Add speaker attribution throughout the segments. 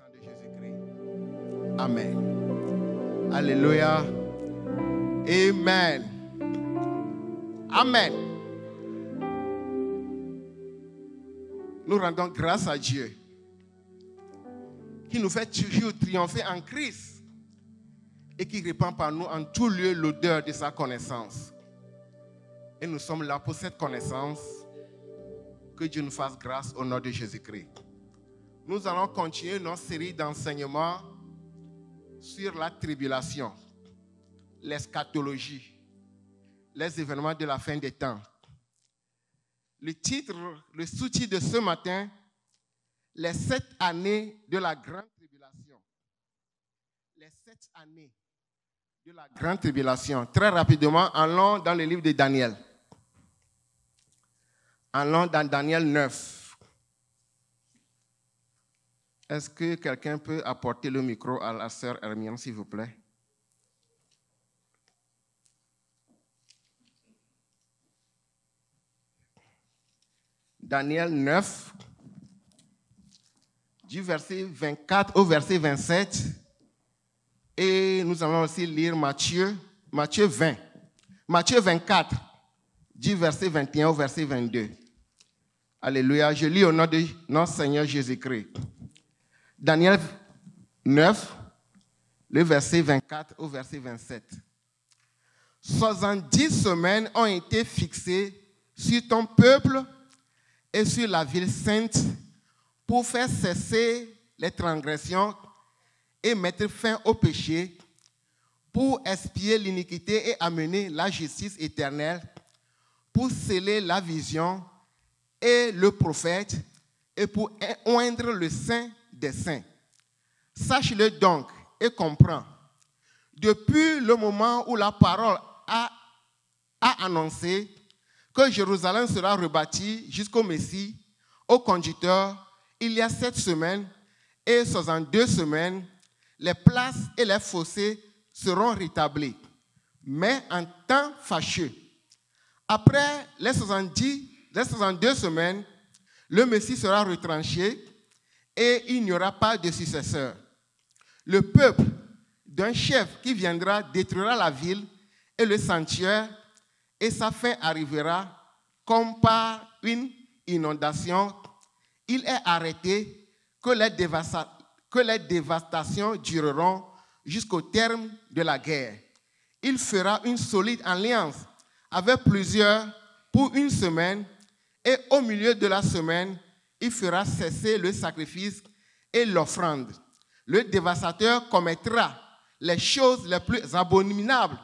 Speaker 1: sang de Jésus-Christ. Amen. Alléluia. Amen. Amen. Nous rendons grâce à Dieu qui nous fait toujours triompher en Christ et qui répand par nous en tout lieu l'odeur de sa connaissance. Et nous sommes là pour cette connaissance. Que Dieu nous fasse grâce au nom de Jésus-Christ. Nous allons continuer notre série d'enseignements sur la tribulation, l'eschatologie, les événements de la fin des temps. Le titre, le sous-titre de ce matin, les 7 années de la grande tribulation. Les 7 années de la grande tribulation. Très rapidement, allons dans le livre de Daniel. Allons dans Daniel 9. Est-ce que quelqu'un peut apporter le micro à la sœur Hermione, s'il vous plaît? Daniel 9, du verset 24 au verset 27. Et nous allons aussi lire Matthieu 20. Matthieu 24, du verset 21 au verset 22. Alléluia. Je lis au nom de notre Seigneur Jésus-Christ. Daniel 9, le verset 24 au verset 27. 70 semaines ont été fixées sur ton peuple et sur la ville sainte pour faire cesser les transgressions et mettre fin au péché, pour expier l'iniquité et amener la justice éternelle, pour sceller la vision et le prophète, et pour oindre le saint des saints. Sache-le donc et comprends. Depuis le moment où la parole a annoncé que Jérusalem sera rebâtie jusqu'au Messie, au conducteur, il y a 7 semaines et 62 semaines, les places et les fossés seront rétablis, mais en temps fâcheux. Après les 62 semaines, le Messie sera retranché et il n'y aura pas de successeur. Le peuple d'un chef qui viendra détruira la ville et le sanctuaire, et sa fin arrivera comme par une inondation. Il est arrêté que les dévastations dureront jusqu'au terme de la guerre. Il fera une solide alliance avec plusieurs pour une semaine, et au milieu de la semaine, il fera cesser le sacrifice et l'offrande. Le dévastateur commettra les choses les plus abominables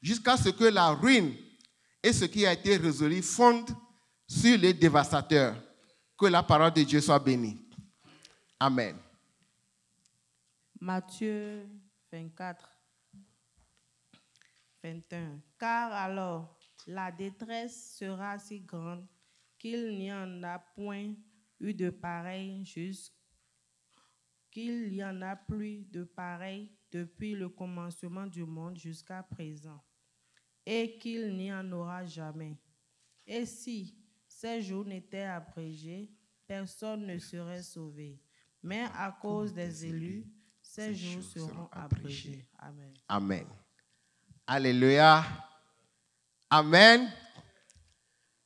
Speaker 1: jusqu'à ce que la ruine et ce qui a été résolu fondent sur le dévastateur. Que la parole de Dieu soit bénie. Amen.
Speaker 2: Matthieu 24, 21. Car alors la détresse sera si grande qu'il n'y en a point eu de pareil qu'il n'y en a plus de pareil depuis le commencement du monde jusqu'à présent, et qu'il n'y en aura jamais. Et si ces jours n'étaient abrégés, personne ne serait sauvé. Mais à cause des élus, ces jours seront abrégés. Amen.
Speaker 1: Amen. Alléluia. Amen.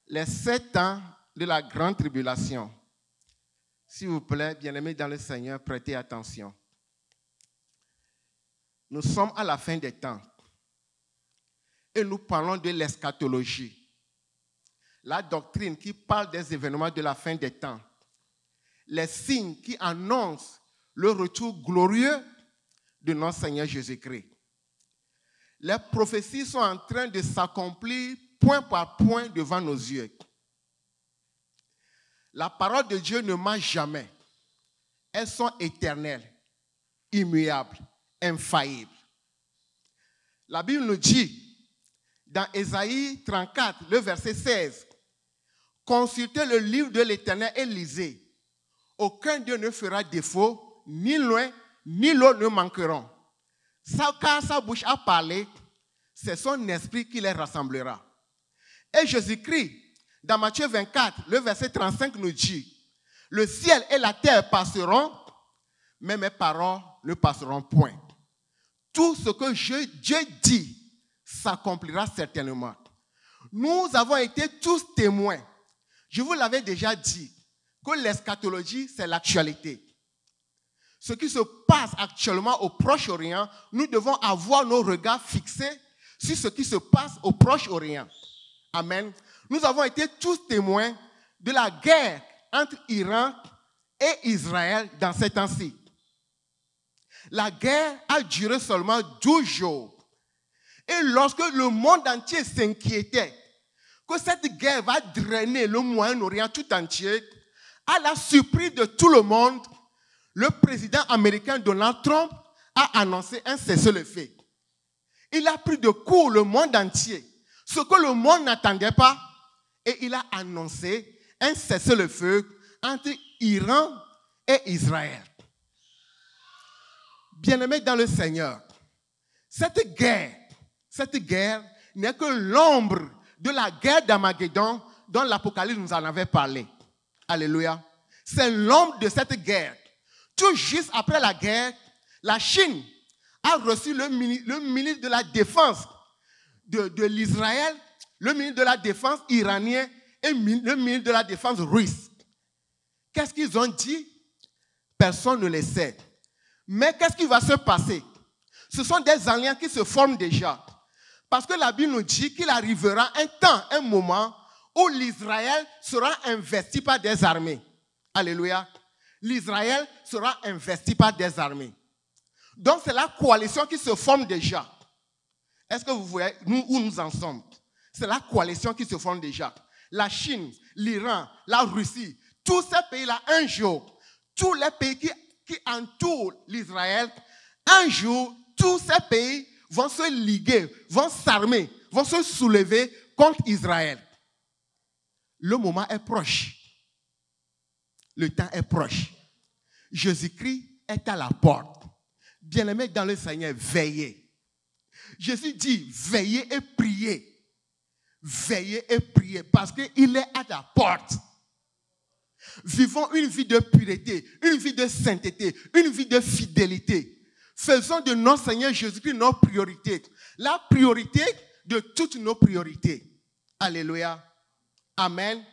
Speaker 1: Les 7 ans de la grande tribulation. S'il vous plaît, bien-aimés dans le Seigneur, prêtez attention. Nous sommes à la fin des temps et nous parlons de l'eschatologie. La doctrine qui parle des événements de la fin des temps. Les signes qui annoncent le retour glorieux de notre Seigneur Jésus-Christ. Les prophéties sont en train de s'accomplir point par point devant nos yeux. La parole de Dieu ne ment jamais. Elles sont éternelles, immuables, infaillibles. La Bible nous dit, dans Ésaïe 34, le verset 16, « Consultez le livre de l'Éternel et lisez. Aucun Dieu ne fera défaut, ni loin, ni l'eau ne manqueront. Car sa bouche a parlé, c'est son esprit qui les rassemblera. » Et Jésus-Christ, dans Matthieu 24, le verset 35 nous dit, « Le ciel et la terre passeront, mais mes paroles ne passeront point. Tout ce que Dieu dit s'accomplira certainement. Nous avons été tous témoins. Je vous l'avais déjà dit, que l'eschatologie, c'est l'actualité. Ce qui se passe actuellement au Proche-Orient, nous devons avoir nos regards fixés sur ce qui se passe au Proche-Orient. Amen. Nous avons été tous témoins de la guerre entre Iran et Israël dans ces temps-ci. La guerre a duré seulement 12 jours. Et lorsque le monde entier s'inquiétait que cette guerre va drainer le Moyen-Orient tout entier, à la surprise de tout le monde, le président américain Donald Trump a annoncé un cessez-le-feu. Il a pris de court le monde entier, ce que le monde n'attendait pas, et il a annoncé un cessez-le-feu entre Iran et Israël. Bien-aimés dans le Seigneur, cette guerre n'est que l'ombre de la guerre d'Armageddon dont l'Apocalypse nous en avait parlé. Alléluia. C'est l'ombre de cette guerre. Tout juste après la guerre, la Chine a reçu le ministre de la Défense de l'Israël, le ministre de la Défense iranien et le ministre de la Défense russe. Qu'est-ce qu'ils ont dit? Personne ne le sait. Mais qu'est-ce qui va se passer? Ce sont des alliances qui se forment déjà. Parce que la Bible nous dit qu'il arrivera un temps, un moment, où l'Israël sera investi par des armées. Alléluia. L'Israël sera investi par des armées. Donc c'est la coalition qui se forme déjà. Est-ce que vous voyez où nous en sommes? C'est la coalition qui se forme déjà. La Chine, l'Iran, la Russie, tous ces pays-là, un jour, tous les pays qui entourent l'Israël, un jour, tous ces pays vont se liguer, vont s'armer, vont se soulever contre Israël. Le moment est proche. Le temps est proche. Jésus-Christ est à la porte. Bien-aimés dans le Seigneur, veillez. Jésus dit, veillez et priez. Veillez et priez parce qu'il est à la porte. Vivons une vie de pureté, une vie de sainteté, une vie de fidélité. Faisons de notre Seigneur Jésus-Christ notre priorité. La priorité de toutes nos priorités. Alléluia. Amen.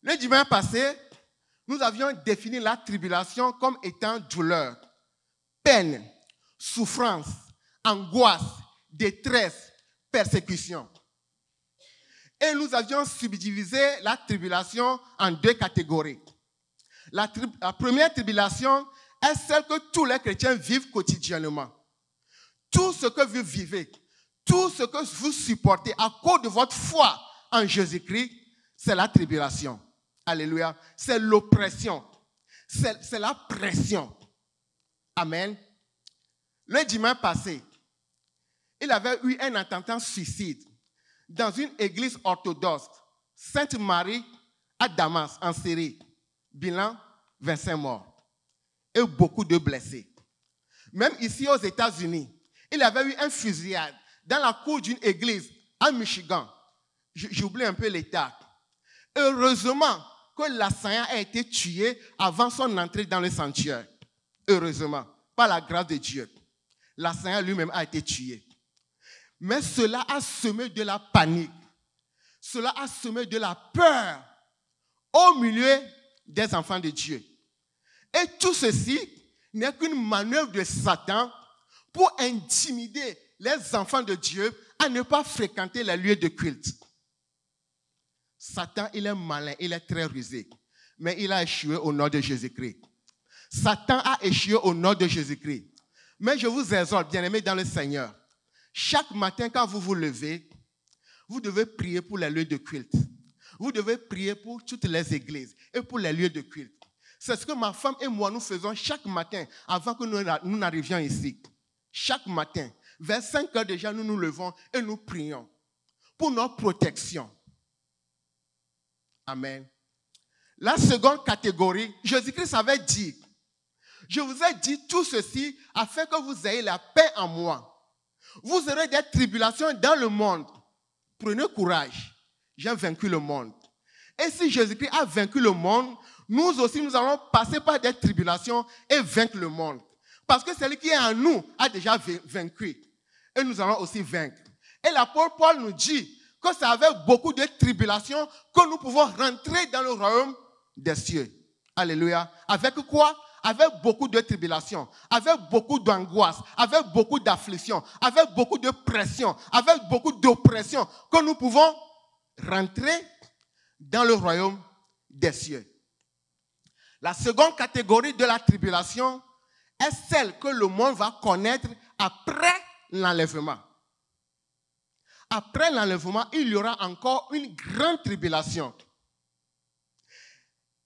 Speaker 1: Le dimanche passé, nous avions défini la tribulation comme étant douleur, peine, souffrance, angoisse, détresse, persécution. Et nous avions subdivisé la tribulation en deux catégories. La première tribulation est celle que tous les chrétiens vivent quotidiennement. Tout ce que vous vivez, tout ce que vous supportez à cause de votre foi en Jésus-Christ, c'est la tribulation. Alléluia. C'est l'oppression. C'est la pression. Amen. Le dimanche passé, il avait eu un attentat suicide dans une église orthodoxe, Sainte-Marie à Damas, en Syrie. Bilan, 25 morts. Et beaucoup de blessés. Même ici aux États-Unis, il avait eu un fusillade dans la cour d'une église à Michigan. J'oublie un peu l'état. Heureusement que l'assaillant a été tué avant son entrée dans le sanctuaire. Heureusement, par la grâce de Dieu. L'assaillant lui-même a été tué. Mais cela a semé de la panique. Cela a semé de la peur au milieu des enfants de Dieu. Et tout ceci n'est qu'une manœuvre de Satan pour intimider les enfants de Dieu à ne pas fréquenter les lieux de culte. Satan, il est malin, il est très rusé. Mais il a échoué au nom de Jésus-Christ. Satan a échoué au nom de Jésus-Christ. Mais je vous exhorte, bien-aimés dans le Seigneur, chaque matin quand vous vous levez, vous devez prier pour les lieux de culte. Vous devez prier pour toutes les églises et pour les lieux de culte. C'est ce que ma femme et moi, nous faisons chaque matin avant que nous n'arrivions ici. Chaque matin, vers 5 heures déjà, nous nous levons et nous prions pour notre protection. Amen. La seconde catégorie, Jésus-Christ avait dit, je vous ai dit tout ceci afin que vous ayez la paix en moi. Vous aurez des tribulations dans le monde. Prenez courage, j'ai vaincu le monde. Et si Jésus-Christ a vaincu le monde, nous aussi, nous allons passer par des tribulations et vaincre le monde. Parce que celui qui est en nous a déjà vaincu. Et nous allons aussi vaincre. Et l'apôtre Paul nous dit que c'est avec beaucoup de tribulations que nous pouvons rentrer dans le royaume des cieux. Alléluia. Avec quoi? Avec beaucoup de tribulations, avec beaucoup d'angoisse, avec beaucoup d'affliction, avec beaucoup de pression, avec beaucoup d'oppression, que nous pouvons rentrer dans le royaume des cieux. La seconde catégorie de la tribulation est celle que le monde va connaître après l'enlèvement. Après l'enlèvement, il y aura encore une grande tribulation.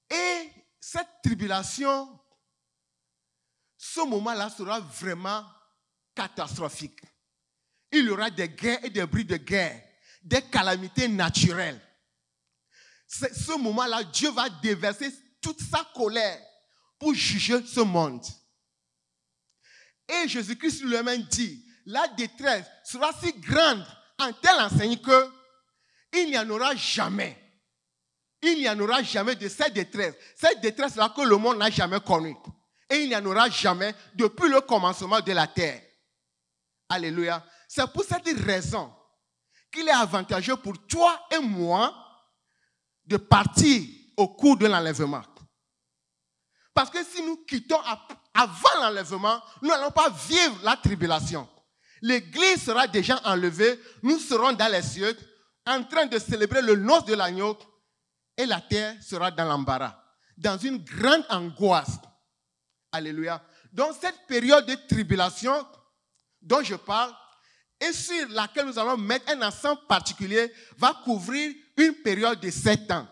Speaker 1: Et cette tribulation, ce moment-là sera vraiment catastrophique. Il y aura des guerres et des bruits de guerre, des calamités naturelles. Ce moment-là, Dieu va déverser toute sa colère pour juger ce monde. Et Jésus-Christ lui-même dit, la détresse sera si grande en telle enseigne qu'il n'y en aura jamais. Il n'y en aura jamais de cette détresse. Cette détresse-là que le monde n'a jamais connue. Et il n'y en aura jamais depuis le commencement de la terre. Alléluia. C'est pour cette raison qu'il est avantageux pour toi et moi de partir au cours de l'enlèvement. Parce que si nous quittons avant l'enlèvement, nous n'allons pas vivre la tribulation. L'église sera déjà enlevée, nous serons dans les cieux, en train de célébrer le noce de l'agneau, et la terre sera dans l'embarras, dans une grande angoisse. Alléluia. Donc cette période de tribulation dont je parle, et sur laquelle nous allons mettre un accent particulier, va couvrir une période de 7 ans.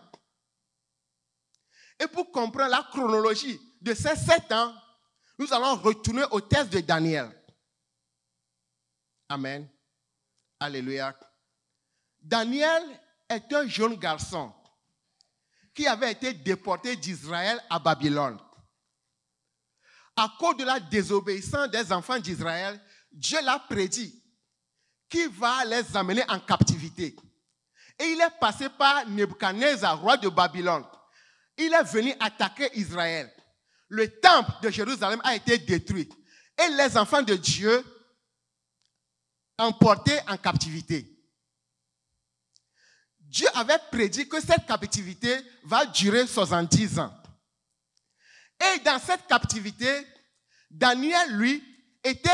Speaker 1: Et pour comprendre la chronologie de ces 7 ans, nous allons retourner au texte de Daniel. Amen. Alléluia. Daniel est un jeune garçon qui avait été déporté d'Israël à Babylone. À cause de la désobéissance des enfants d'Israël, Dieu l'a prédit qu'il va les amener en captivité. Et il est passé par Nebuchadnezzar, roi de Babylone. Il est venu attaquer Israël. Le temple de Jérusalem a été détruit. Et les enfants de Dieu emportés en captivité. Dieu avait prédit que cette captivité va durer 70 ans. Et dans cette captivité, Daniel, lui, était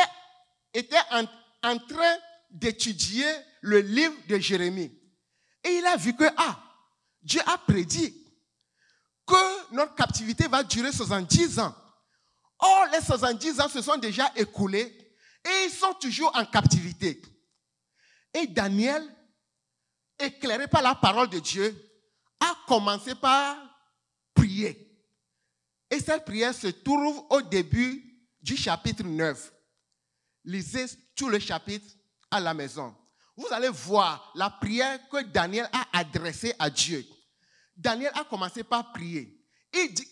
Speaker 1: en train d'étudier le livre de Jérémie. Et il a vu que, Dieu a prédit que notre captivité va durer 70 ans. Or, les 70 ans se sont déjà écoulés et ils sont toujours en captivité. Et Daniel, éclairé par la parole de Dieu, a commencé par prier. Et cette prière se trouve au début du chapitre 9. Lisez tout le chapitre à la maison. Vous allez voir la prière que Daniel a adressée à Dieu. Daniel a commencé par prier. Il dit,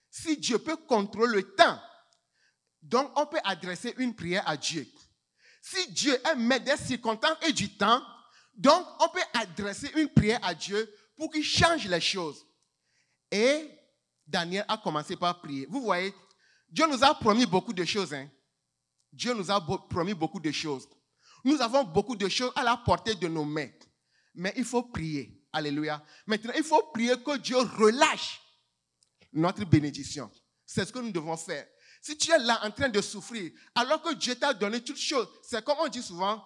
Speaker 1: si Dieu peut contrôler le temps, donc on peut adresser une prière à Dieu. Si Dieu est maître des circonstances et du temps, donc on peut adresser une prière à Dieu pour qu'il change les choses. Et Daniel a commencé par prier. Vous voyez, Dieu nous a promis beaucoup de choses. Dieu nous a promis beaucoup de choses. Nous avons beaucoup de choses à la portée de nos mains. Mais il faut prier. Alléluia. Maintenant, il faut prier que Dieu relâche notre bénédiction. C'est ce que nous devons faire. Si tu es là en train de souffrir, alors que Dieu t'a donné toutes choses, c'est comme on dit souvent,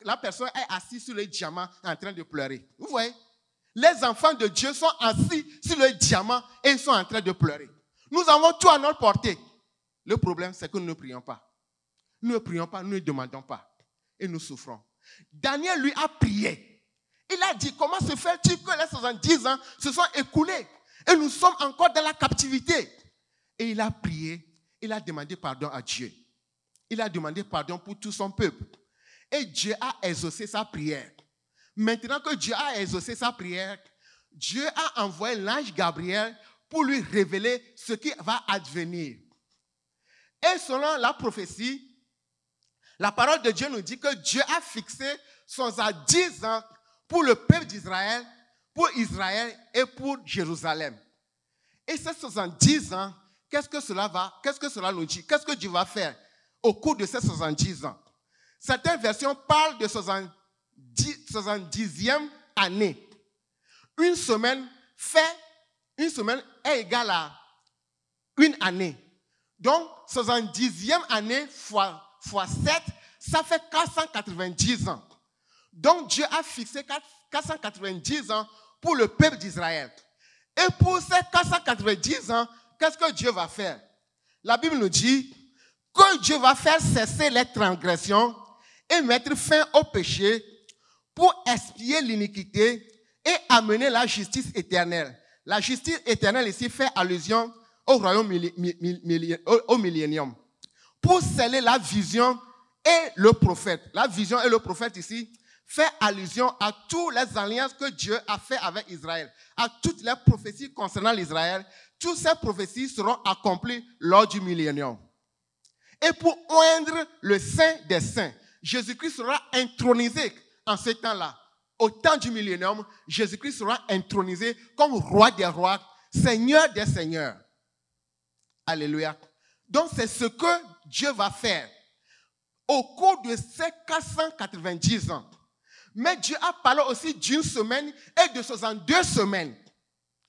Speaker 1: la personne est assise sur le diamant en train de pleurer. Vous voyez? Les enfants de Dieu sont assis sur le diamant et ils sont en train de pleurer. Nous avons tout à notre portée. Le problème, c'est que nous ne prions pas. Nous ne prions pas, nous ne demandons pas. Et nous souffrons. Daniel, lui, a prié. Il a dit, comment se fait-il que les 70 ans se sont écoulés et nous sommes encore dans la captivité? Et il a prié, il a demandé pardon à Dieu. Il a demandé pardon pour tout son peuple. Et Dieu a exaucé sa prière. Maintenant que Dieu a exaucé sa prière, Dieu a envoyé l'ange Gabriel pour lui révéler ce qui va advenir. Et selon la prophétie, la parole de Dieu nous dit que Dieu a fixé 70 ans pour le peuple d'Israël pour Israël et pour Jérusalem. Et ces 70 ans, qu'est-ce que cela nous dit? Qu'est-ce que Dieu va faire au cours de ces 70 ans? Certaines versions parlent de 70e année. Une semaine est égale à une année. Donc, 70e année fois 7, ça fait 490 ans. Donc, Dieu a fixé 490 ans pour le peuple d'Israël. Et pour ces 490 ans, qu'est-ce que Dieu va faire? La Bible nous dit que Dieu va faire cesser les transgressions et mettre fin au péché pour expier l'iniquité et amener la justice éternelle. La justice éternelle ici fait allusion au royaume au millénium. Pour sceller la vision et le prophète. La vision et le prophète ici fait allusion à toutes les alliances que Dieu a fait avec Israël, à toutes les prophéties concernant l'Israël. Toutes ces prophéties seront accomplies lors du millénium. Et pour oindre le Saint des Saints, Jésus-Christ sera intronisé en ce temps-là. Au temps du millénium, Jésus-Christ sera intronisé comme roi des rois, seigneur des seigneurs. Alléluia. Donc c'est ce que Dieu va faire au cours de ces 490 ans. Mais Dieu a parlé aussi d'une semaine et de 62 semaines.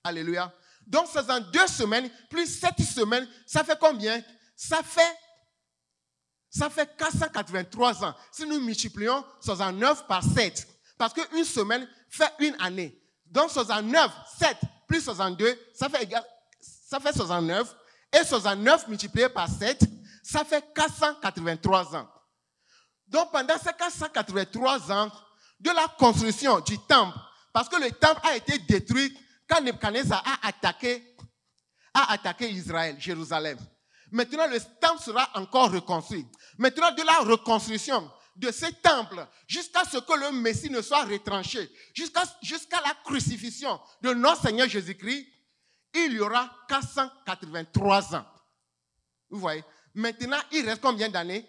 Speaker 1: Alléluia. Donc 62 semaines plus 7 semaines, ça fait combien? Ça fait 483 ans. Si nous multiplions 69 par 7, parce qu'une semaine fait une année. Donc 69, 7 plus 62, ça fait 69. Et 69 multiplié par 7, ça fait 483 ans. Donc pendant ces 483 ans, de la construction du temple, parce que le temple a été détruit quand Nebuchadnezzar a attaqué Israël, Jérusalem. Maintenant, le temple sera encore reconstruit. Maintenant, de la reconstruction de ce temple, jusqu'à ce que le Messie ne soit retranché, jusqu'à la crucifixion de notre Seigneur Jésus-Christ, il y aura 483 ans. Vous voyez? Maintenant, il reste combien d'années?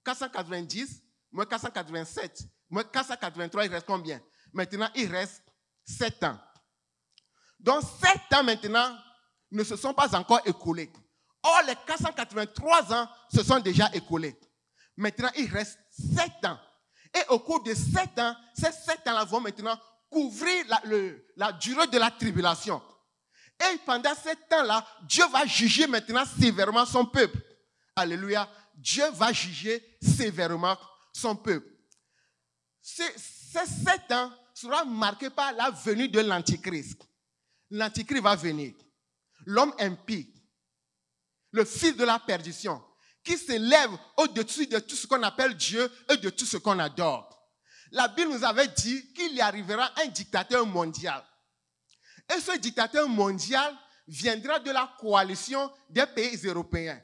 Speaker 1: 490, moins 487, moins 483, il reste combien? Maintenant, il reste 7 ans. Donc, 7 ans maintenant ne se sont pas encore écoulés. Or, les 483 ans se sont déjà écoulés. Maintenant, il reste 7 ans. Et au cours de 7 ans, ces 7 ans-là vont maintenant couvrir la durée de la tribulation. Et pendant ce temps-là, Dieu va juger maintenant sévèrement son peuple. Alléluia. Dieu va juger sévèrement son peuple. Ces 7 ans seront marqués par la venue de l'Antichrist. L'Antichrist va venir. L'homme impie, le fils de la perdition, qui s'élève au-dessus de tout ce qu'on appelle Dieu et de tout ce qu'on adore. La Bible nous avait dit qu'il y arrivera un dictateur mondial. Et ce dictateur mondial viendra de la coalition des pays européens.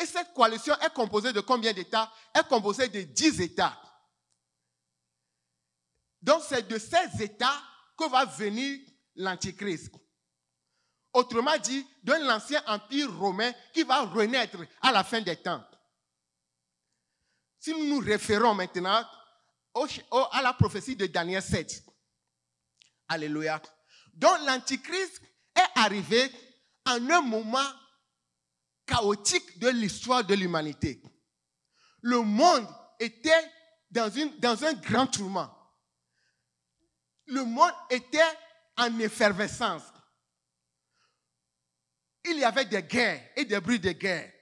Speaker 1: Et cette coalition est composée de combien d'États? Elle est composée de 10 États. Donc c'est de ces États que va venir l'Antichrist. Autrement dit, de l'ancien empire romain qui va renaître à la fin des temps. Si nous nous référons maintenant à la prophétie de Daniel 7. Alléluia. Donc l'Antichrist est arrivé en un moment chaotique de l'histoire de l'humanité. Le monde était dans un grand tourment. Le monde était en effervescence. Il y avait des guerres et des bruits de guerre.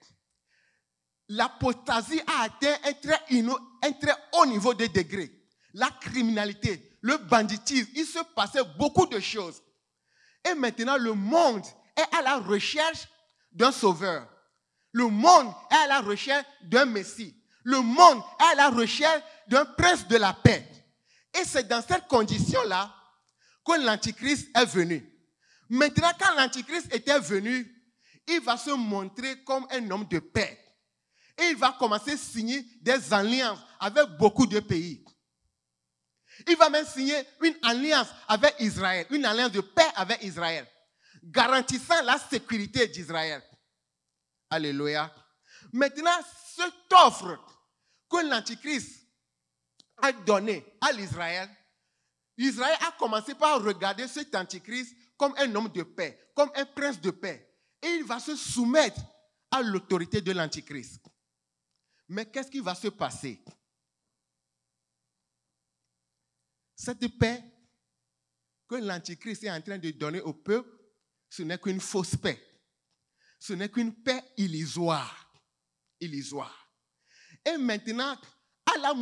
Speaker 1: L'apostasie a atteint un très haut niveau de degré. La criminalité, le banditisme, il se passait beaucoup de choses. Et maintenant, le monde est à la recherche d'un sauveur. Le monde est à la recherche d'un Messie. Le monde est à la recherche d'un prince de la paix. Et c'est dans cette condition-là que l'Antichrist est venu. Maintenant, quand l'Antichrist était venu, il va se montrer comme un homme de paix. Et il va commencer à signer des alliances avec beaucoup de pays. Il va même signer une alliance avec Israël, une alliance de paix avec Israël, garantissant la sécurité d'Israël. Alléluia. Maintenant, cette offre que l'Antichrist a donnée à l'Israël, Israël a commencé par regarder cet antichrist comme un homme de paix, comme un prince de paix. Et il va se soumettre à l'autorité de l'antichrist. Mais qu'est-ce qui va se passer? Cette paix que l'antichrist est en train de donner au peuple, ce n'est qu'une fausse paix. Ce n'est qu'une paix illusoire. Illusoire. Et maintenant, à la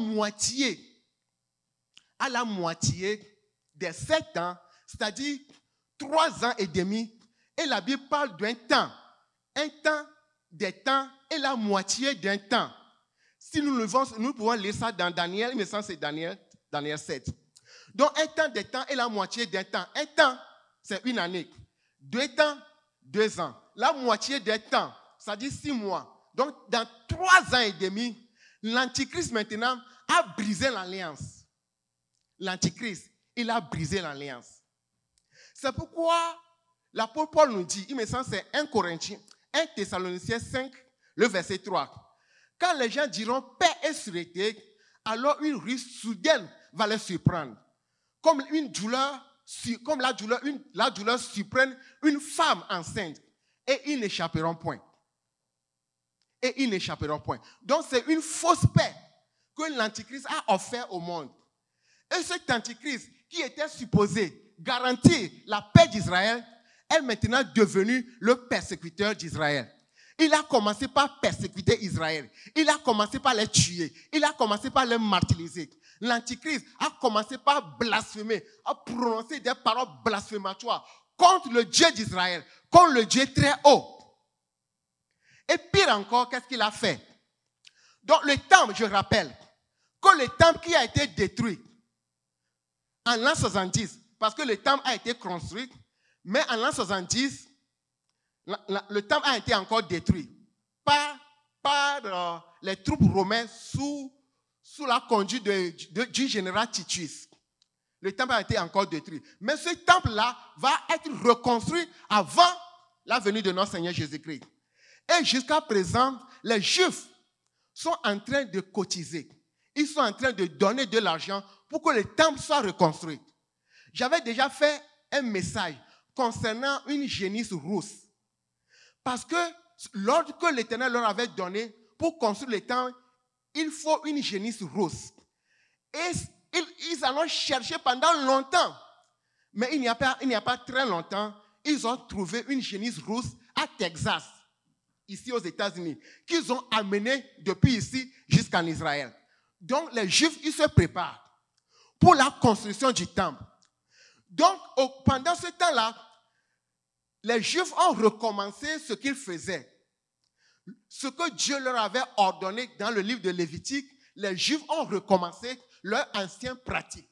Speaker 1: moitié des 7 ans, c'est-à-dire 3 ans et demi, et la Bible parle d'un temps, des temps et la moitié d'un temps. Si nous pouvons lire ça dans Daniel, il me semble que c'est Daniel 7. Donc un temps des temps et la moitié d'un temps. Un temps, c'est une année. 2 temps, 2 ans. La moitié des temps, ça dit 6 mois. Donc dans 3 ans et demi, l'antichrist maintenant a brisé l'alliance. L'antichrist, il a brisé l'alliance. C'est pourquoi l'apôtre Paul nous dit, il me semble que c'est 1 Thessaloniciens 5, le verset 3. Quand les gens diront paix et sûreté, alors une ruse soudaine va les surprendre. Comme la douleur surprenne une femme enceinte. Et ils n'échapperont point. Donc c'est une fausse paix que l'antichrist a offert au monde. Et cet antichrist qui était supposé garantir la paix d'Israël est maintenant devenu le persécuteur d'Israël. Il a commencé par persécuter Israël. Il a commencé par les tuer. Il a commencé par les martyriser. L'antichrist a commencé par blasphémer, à prononcer des paroles blasphématoires contre le Dieu d'Israël, contre le Dieu très haut. Et pire encore, qu'est-ce qu'il a fait? Donc le temple, je rappelle, que le temple qui a été détruit en l'an 70, parce que le temple a été construit, mais en l'an 70, le temple a été encore détruit par les troupes romaines sous la conduite du général Titus. Le temple a été encore détruit. Mais ce temple-là va être reconstruit avant la venue de notre Seigneur Jésus-Christ. Et jusqu'à présent, les Juifs sont en train de cotiser. Ils sont en train de donner de l'argent pour que le temple soit reconstruit. J'avais déjà fait un message concernant une génisse rousse. Parce que l'ordre que l'Éternel leur avait donné pour construire le temple, il faut une génisse rousse. Et ils en ont cherché pendant longtemps. Mais il n'y a pas très longtemps, ils ont trouvé une génisse rousse à Texas, ici aux États-Unis, qu'ils ont amenée depuis ici jusqu'en Israël. Donc les Juifs, ils se préparent pour la construction du temple. Donc pendant ce temps-là, les Juifs ont recommencé ce qu'ils faisaient. Ce que Dieu leur avait ordonné dans le livre de Lévitique, les Juifs ont recommencé leur ancienne pratique.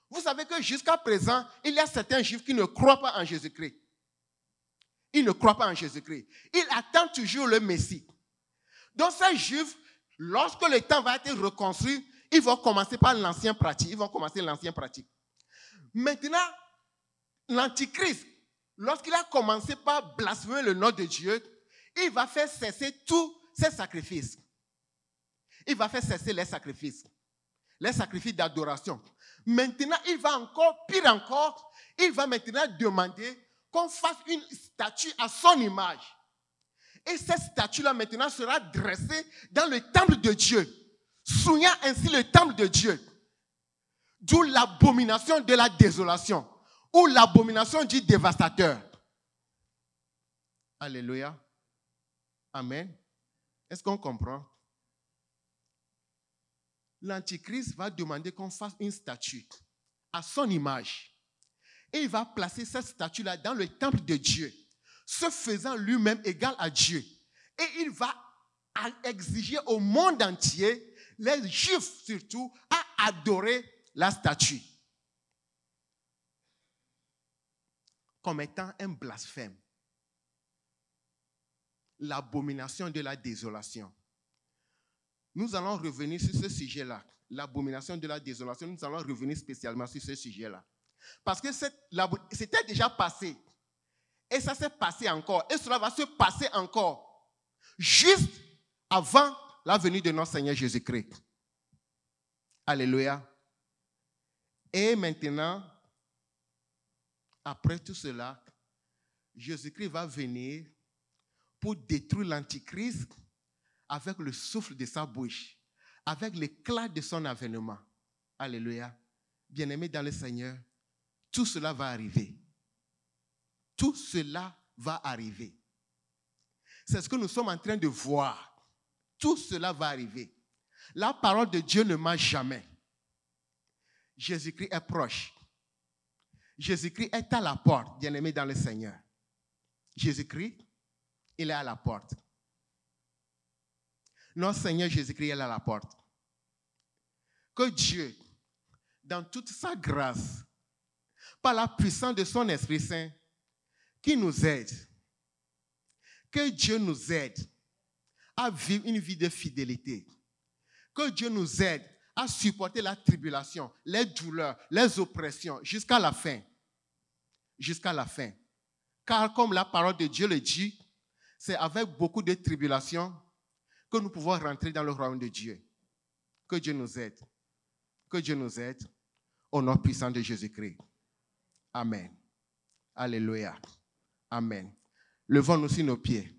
Speaker 1: Vous savez que jusqu'à présent, il y a certains Juifs qui ne croient pas en Jésus-Christ. Ils ne croient pas en Jésus-Christ. Ils attendent toujours le Messie. Donc ces Juifs, lorsque le temps va être reconstruit, ils vont commencer par l'ancienne pratique. Maintenant, l'Antichrist, lorsqu'il a commencé par blasphémer le nom de Dieu, il va faire cesser tous ses sacrifices. Il va faire cesser les sacrifices d'adoration. Maintenant, il va encore, pire encore, il va maintenant demander qu'on fasse une statue à son image. Et cette statue-là maintenant sera dressée dans le temple de Dieu, souillant ainsi le temple de Dieu. D'où l'abomination de la désolation, ou l'abomination du dévastateur. Alléluia. Amen. Est-ce qu'on comprend? L'Antichrist va demander qu'on fasse une statue à son image. Et il va placer cette statue-là dans le temple de Dieu, se faisant lui-même égal à Dieu. Et il va exiger au monde entier, les Juifs surtout, à adorer la statue comme étant un blasphème. L'abomination de la désolation. Nous allons revenir sur ce sujet-là. L'abomination de la désolation, nous allons revenir spécialement sur ce sujet-là. Parce que c'était déjà passé. Et ça s'est passé encore. Et cela va se passer encore. Juste avant la venue de notre Seigneur Jésus-Christ. Alléluia. Et maintenant, après tout cela, Jésus-Christ va venir pour détruire l'Antichrist avec le souffle de sa bouche, avec l'éclat de son avènement. Alléluia. Bien-aimés dans le Seigneur, tout cela va arriver. Tout cela va arriver. C'est ce que nous sommes en train de voir. Tout cela va arriver. La parole de Dieu ne ment jamais. Jésus-Christ est proche. Jésus-Christ est à la porte, bien-aimés dans le Seigneur. Jésus-Christ, il est à la porte. Notre Seigneur Jésus-Christ est à la porte. Que Dieu, dans toute sa grâce, par la puissance de son Esprit Saint, qui nous aide, que Dieu nous aide à vivre une vie de fidélité. Que Dieu nous aide à supporter la tribulation, les douleurs, les oppressions jusqu'à la fin. Jusqu'à la fin. Car comme la parole de Dieu le dit, c'est avec beaucoup de tribulations que nous pouvons rentrer dans le royaume de Dieu. Que Dieu nous aide. Que Dieu nous aide au nom puissant de Jésus-Christ. Amen. Alléluia. Amen. Levons-nous sur nos pieds.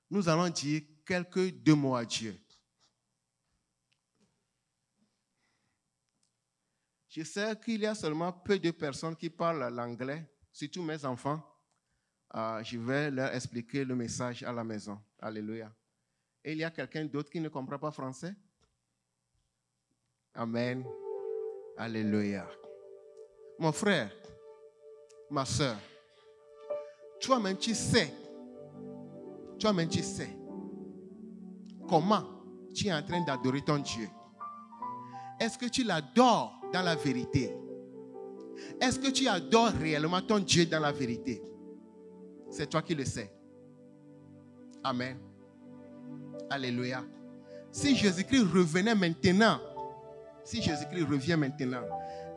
Speaker 1: Nous allons dire quelques deux mots à Dieu. Je sais qu'il y a seulement peu de personnes qui parlent l'anglais, surtout mes enfants. Je vais leur expliquer le message à la maison. Alléluia. Et il y a quelqu'un d'autre qui ne comprend pas français? Amen. Alléluia. Mon frère, ma soeur, toi-même tu sais comment tu es en train d'adorer ton Dieu. Est-ce que tu l'adores dans la vérité? Est-ce que tu adores réellement ton Dieu dans la vérité? C'est toi qui le sais. Amen. Alléluia. Si Jésus-Christ revenait maintenant,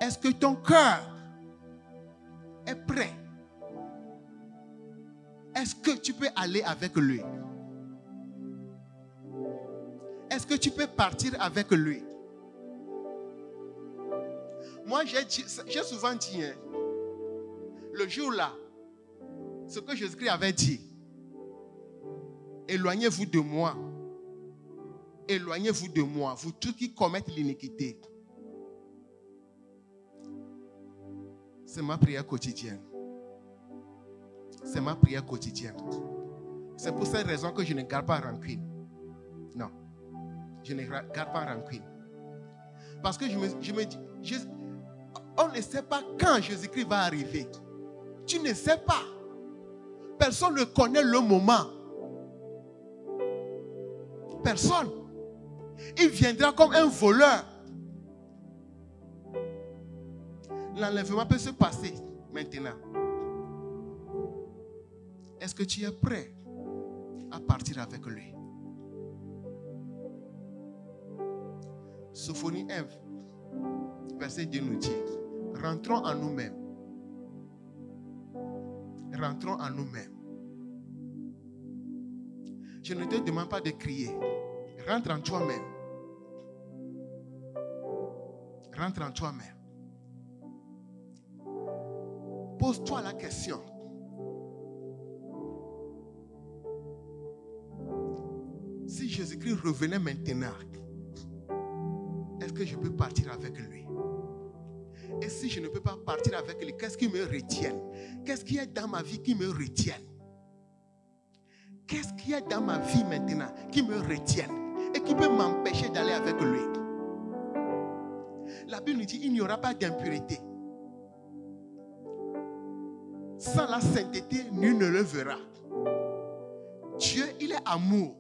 Speaker 1: est-ce que ton cœur est prêt? Est-ce que tu peux aller avec lui? Est-ce que tu peux partir avec lui? Moi, j'ai souvent dit, le jour-là, ce que Jésus-Christ avait dit, éloignez-vous de moi, vous tous qui commettez l'iniquité. C'est ma prière quotidienne. C'est ma prière quotidienne. C'est pour cette raison que je ne garde pas rancune. Non, je ne garde pas rancune. Parce que je me dis, on ne sait pas quand Jésus-Christ va arriver. Tu ne sais pas. Personne ne connaît le moment. Personne. Il viendra comme un voleur. L'enlèvement peut se passer maintenant. Est-ce que tu es prêt à partir avec lui? Sophonie 1, verset 2 nous dit, rentrons en nous-mêmes. Rentrons en nous-mêmes. Je ne te demande pas de crier. Rentre en toi-même. Rentre en toi-même. Pose-toi la question. Si Jésus-Christ revenait maintenant, est-ce que je peux partir avec lui? Et si je ne peux pas partir avec lui, qu'est-ce qui me retienne? Qu'est-ce qui est dans ma vie qui me retienne? Qu'est-ce qui est dans ma vie maintenant qui me retienne et qui peut m'empêcher d'aller avec lui? La Bible nous dit il n'y aura pas d'impureté. Sans la sainteté, nul ne le verra. Dieu, il est amour.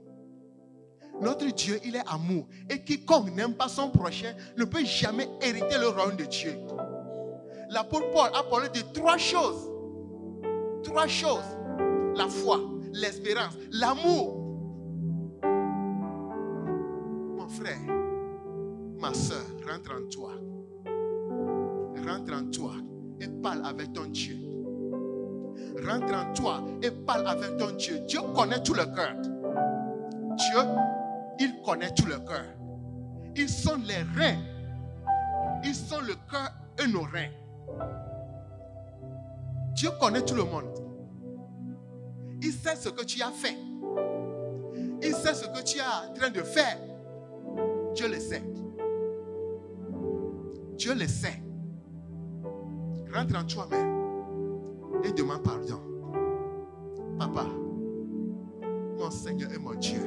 Speaker 1: Notre Dieu, il est amour. Et quiconque n'aime pas son prochain ne peut jamais hériter le royaume de Dieu. L'apôtre Paul a parlé de trois choses. Trois choses. La foi, l'espérance, l'amour. Mon frère, ma soeur, rentre en toi. Rentre en toi et parle avec ton Dieu. Rentre en toi et parle avec ton Dieu. Dieu connaît tout le cœur. Dieu, il connaît tout le cœur. Ils sont les reins Ils sont le cœur et nos reins. Dieu connaît tout le monde. Il sait ce que tu as fait. Il sait ce que tu es en train de faire. Dieu le sait. Dieu le sait. Rentre en toi-même et demande pardon. Papa, mon Seigneur et mon Dieu.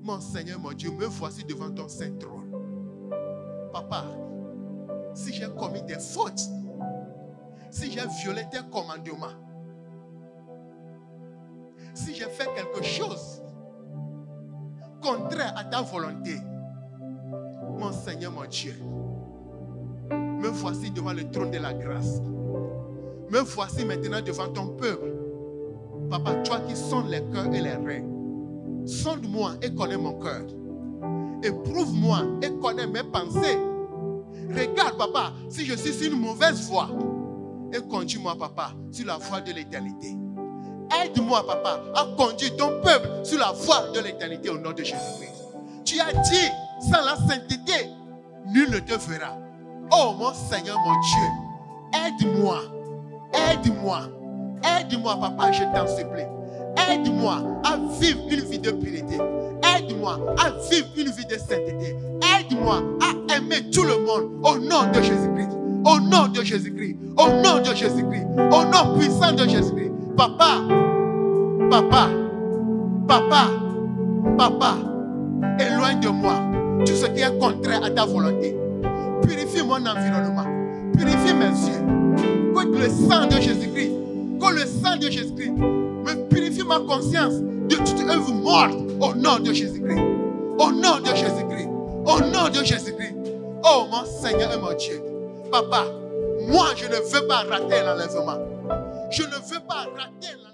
Speaker 1: Mon Seigneur, mon Dieu, me voici devant ton saint trône. Papa, si j'ai commis des fautes, si j'ai violé tes commandements, si j'ai fait quelque chose contraire à ta volonté, mon Seigneur, mon Dieu, me voici devant le trône de la grâce. Me voici maintenant devant ton peuple. Papa, toi qui sondes les cœurs et les reins, sonde-moi et connais mon cœur. Éprouve-moi et connais mes pensées. Regarde, papa, si je suis sur une mauvaise voie. Et conduis-moi, papa, sur la voie de l'éternité. Aide-moi, papa, à conduire ton peuple sur la voie de l'éternité au nom de Jésus-Christ. Tu as dit, sans la sainteté, nul ne te verra. Oh mon Seigneur, mon Dieu, aide-moi, aide-moi, aide-moi, papa, je t'en supplie. Aide-moi à vivre une vie de pureté. Aide-moi à vivre une vie de sainteté. Aide-moi à aimer tout le monde au nom de Jésus-Christ. Au nom de Jésus-Christ. Au nom de Jésus-Christ. Au nom puissant de Jésus-Christ. Papa, papa, papa, papa, éloigne de moi tout ce qui est contraire à ta volonté. Purifie mon environnement. Purifie mes yeux. Que le sang de Jésus-Christ, que le sang de Jésus-Christ me purifie ma conscience de toute œuvre morte au nom de Jésus-Christ. Au nom de Jésus-Christ. Au nom de Jésus-Christ. Oh mon Seigneur et mon Dieu. Papa, moi je ne veux pas rater l'enlèvement. Je ne veux pas rater l'enlèvement.